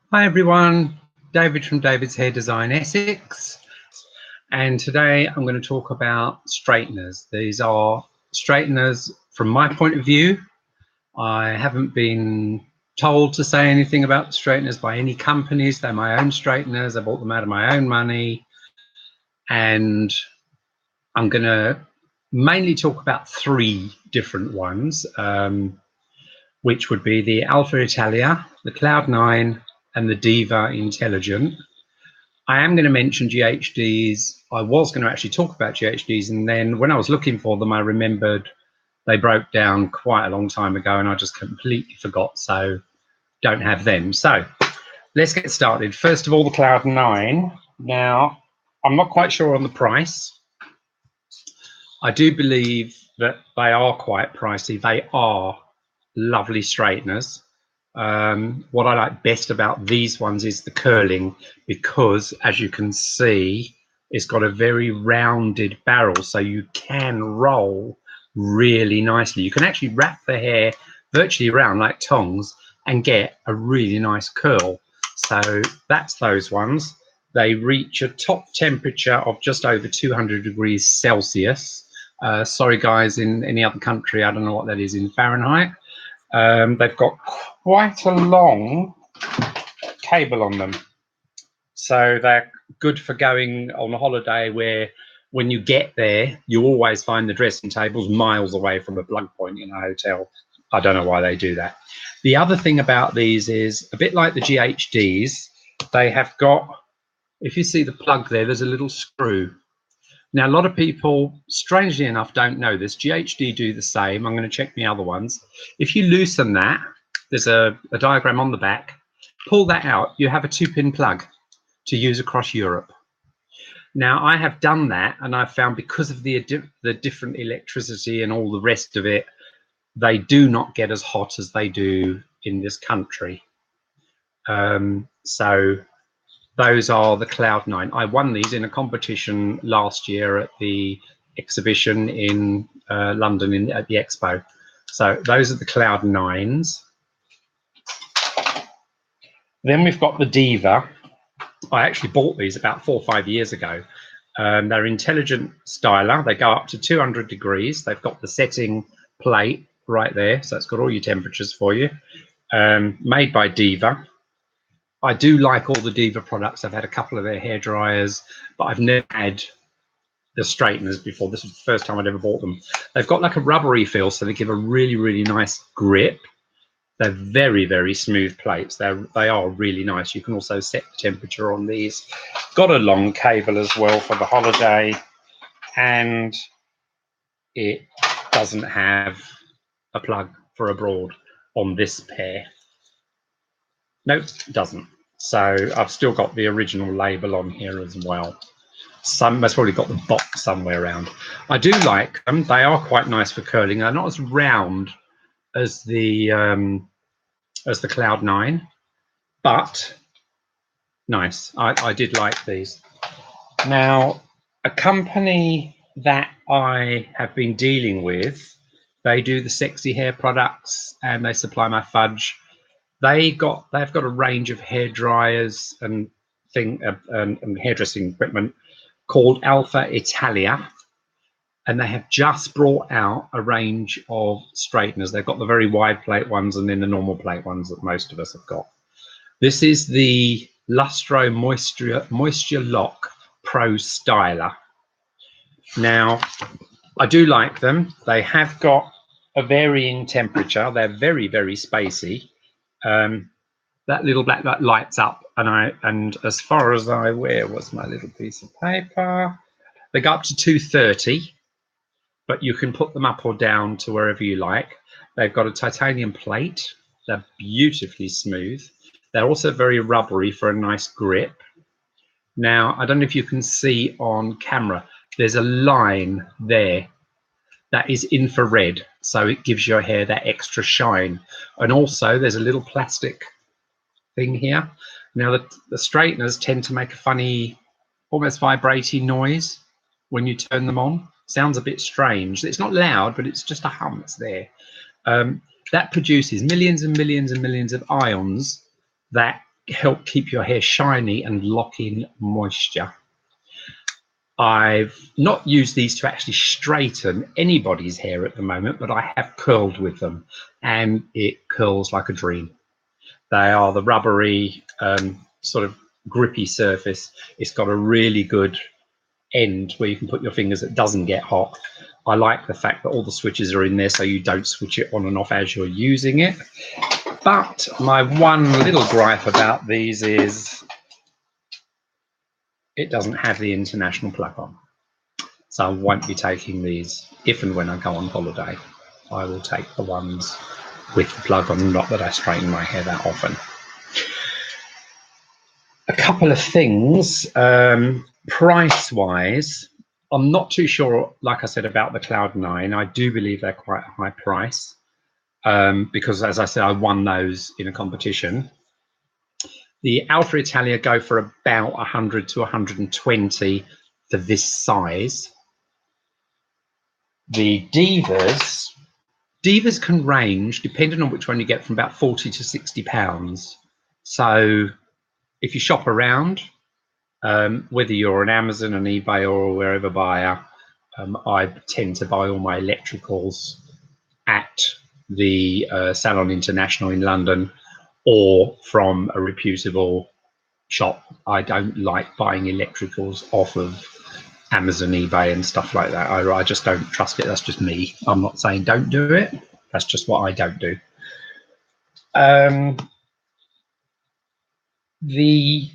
Hi everyone, David from David's Hair Design Essex, and today I'm going to talk about straighteners. These are straighteners from my point of view. I haven't been told to say anything about straighteners by any companies. They're my own straighteners. I bought them out of my own money, and I'm going to mainly talk about three different ones, which would be the Alpha Italia, the Cloud 9, and the Diva Intelligent. I am going to mention GHDs. I was going to actually talk about GHDs, and then when I was looking for them, I remembered they broke down quite a long time ago, and I just completely forgot, so don't have them. So let's get started. First of all, the Cloud 9. Now, I'm not quite sure on the price. I do believe that they are quite pricey. They are lovely straighteners. What I like best about these ones is the curling, because as you can see, it's got a very rounded barrel, so you can roll really nicely. You can actually wrap the hair virtually around like tongs and get a really nice curl. So that's those ones. They reach a top temperature of just over 200 degrees Celsius. Sorry guys, in any other country, I don't know what that is in Fahrenheit. They've got quite a long cable on them, so they're good for going on a holiday where when you get there you always find the dressing tables miles away from a plug point in a hotel. I don't know why they do that. The other thing about these is, a bit like the GHDs, they have got, if you see the plug there, there's a little screw. Now, a lot of people, strangely enough, don't know this. GHD do the same. I'm going to check the other ones. If you loosen that, there's a diagram on the back. Pull that out, you have a 2-pin plug to use across Europe. Now, I have done that, and I've found because of the different electricity and all the rest of it, they do not get as hot as they do in this country. So those are the Cloud 9. I won these in a competition last year at the exhibition in London at the Expo. So those are the Cloud 9s. Then we've got the Diva. I actually bought these about 4 or 5 years ago. They're intelligent styler. They go up to 200 degrees. They've got the setting plate right there, so it's got all your temperatures for you. Made by Diva. I do like all the Diva products. I've had a couple of their hair dryers, but I've never had the straighteners before. This is the first time I'd ever bought them. They've got like a rubbery feel, so they give a really, really nice grip. They're very, very smooth plates. They are really nice. You can also set the temperature on these. Got a long cable as well for the holiday, and it doesn't have a plug for abroad on this pair. Nope, it doesn't. So I've still got the original label on here as well. That's probably got the box somewhere around. I do like them. They are quite nice for curling. They're not as round as the Cloud 9, but nice. I did like these. Now, a company that I have been dealing with, they do the sexy hair products and they supply my fudge. They've got a range of hair dryers and hairdressing equipment called Alpha Italia, and they have just brought out a range of straighteners. They've got the very wide plate ones and then the normal plate ones that most of us have got. This is the Lustro Moisture Lock Pro Styler. Now, I do like them. They have got a varying temperature. They're very, very spacey. That little black light lights up, and as far as where was my little piece of paper? They go up to 230, but you can put them up or down to wherever you like. They've got a titanium plate. They're beautifully smooth. They're also very rubbery for a nice grip. Now, I don't know if you can see on camera, there's a line there that is infrared, so it gives your hair that extra shine. And also there's a little plastic thing here. Now the straighteners tend to make a funny, almost vibrating noise when you turn them on. Sounds a bit strange. It's not loud, but it's just a hum that's there. That produces millions and millions and millions of ions that help keep your hair shiny and lock in moisture. I've not used these to actually straighten anybody's hair at the moment, but I have curled with them, and it curls like a dream. They are the rubbery, sort of grippy surface. It's got a really good end where you can put your fingers that doesn't get hot. I like the fact that all the switches are in there so you don't switch it on and off as you're using it. But my one little gripe about these is it doesn't have the international plug on. So I won't be taking these if and when I go on holiday. I will take the ones with the plug on, not that I straighten my hair that often. A couple of things, price-wise, I'm not too sure, like I said, about the Cloud 9. I do believe they're quite a high price because, as I said, I won those in a competition. The Alpha Italia go for about 100 to 120 for this size. The Divas can range, depending on which one you get, from about 40 to 60 pounds. So if you shop around, whether you're on Amazon, on eBay, or wherever buyer, I tend to buy all my electricals at the Salon International in London or from a reputable shop. I don't like buying electricals off of Amazon, eBay and stuff like that. I just don't trust it. That's just me. I'm not saying don't do it. That's just what I don't do. The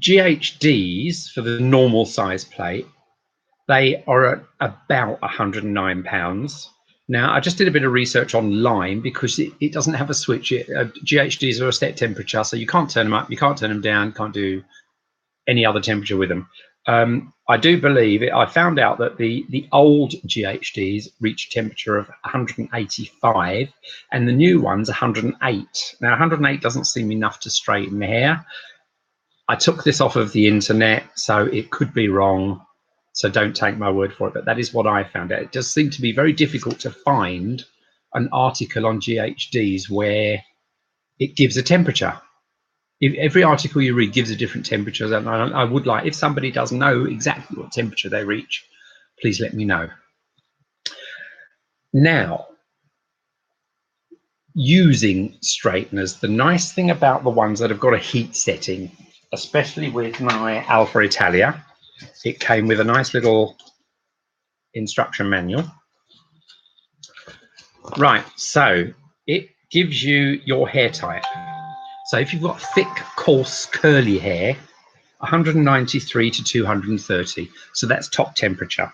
GHDs for the normal size plate, they are at about £109. Now, I just did a bit of research online because it doesn't have a switch. GHDs are a set temperature, so you can't turn them up, you can't turn them down, can't do any other temperature with them. I do believe I found out that the old GHDs reach a temperature of 185 and the new ones 108. Now 108 doesn't seem enough to straighten the hair. I took this off of the internet, so it could be wrong, so don't take my word for it, but that is what I found out. It does seem to be very difficult to find an article on GHDs where it gives a temperature. If every article you read gives a different temperature, and I would like, if somebody does know exactly what temperature they reach, please let me know. Now, using straighteners, the nice thing about the ones that have got a heat setting, especially with my Alpha Italia, it came with a nice little instruction manual. Right, so it gives you your hair type. So if you've got thick, coarse, curly hair, 193 to 230. So that's top temperature.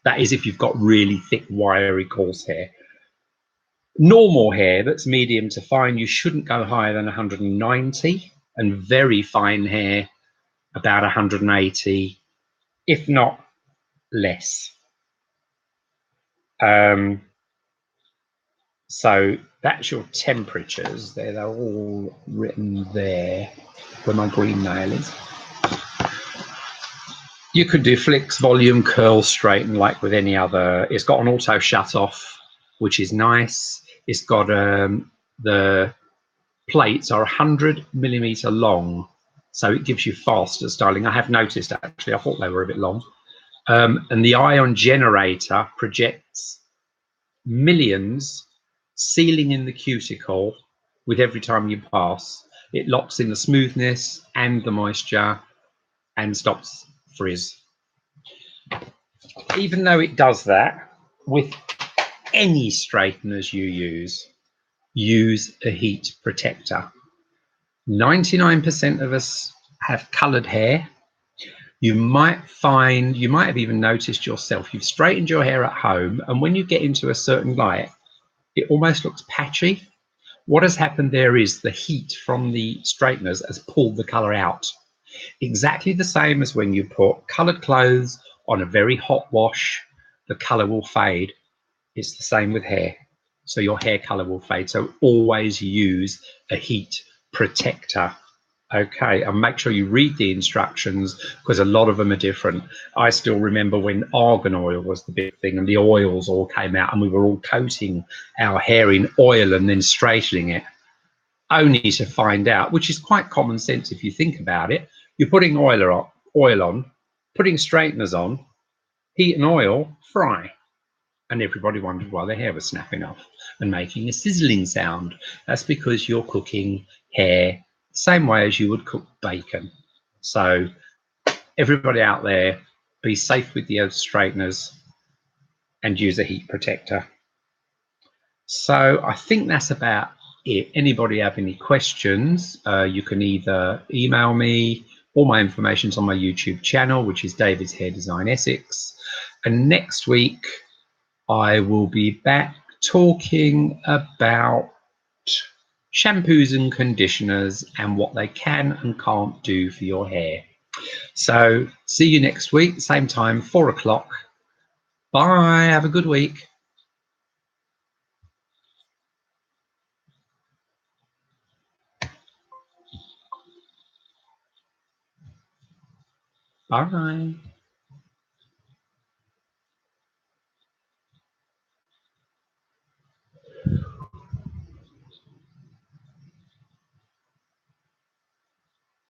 That is if you've got really thick, wiry, coarse hair. Normal hair that's medium to fine, you shouldn't go higher than 190, and very fine hair about 180, if not less. So that's your temperatures. They're all written there where my green nail is. You could do flicks, volume, curl, straighten like with any other. It's got an auto shut off, which is nice. It's got the plates are 100mm long, so it gives you faster styling. I have noticed, actually, I thought they were a bit long. And the ion generator projects millions sealing in the cuticle with every time you pass. It locks in the smoothness and the moisture and stops frizz. Even though it does that, with any straighteners you use a heat protector. 99% of us have colored hair. You might have even noticed yourself, you've straightened your hair at home, and when you get into a certain light, it almost looks patchy. What has happened there is the heat from the straighteners has pulled the color out. Exactly the same as when you put colored clothes on a very hot wash, the color will fade. It's the same with hair. So your hair color will fade. So always use a heat protector. Okay, and make sure you read the instructions because a lot of them are different. I still remember when argan oil was the big thing and the oils all came out and we were all coating our hair in oil and then straightening it. only to find out, which is quite common sense if you think about it. You're putting oil on, putting straighteners on, heat and oil, fry. And everybody wondered why their hair was snapping off and making a sizzling sound. That's because you're cooking hair the same way as you would cook bacon. So everybody out there, be safe with the straighteners and use a heat protector. So I think that's about it. Anybody have any questions, you can either email me. All my information's on my YouTube channel, which is David's Hair Design Essex. And next week, I will be back talking about shampoos and conditioners and what they can and can't do for your hair. So see you next week, same time, 4 o'clock. Bye. Have a good week. Bye.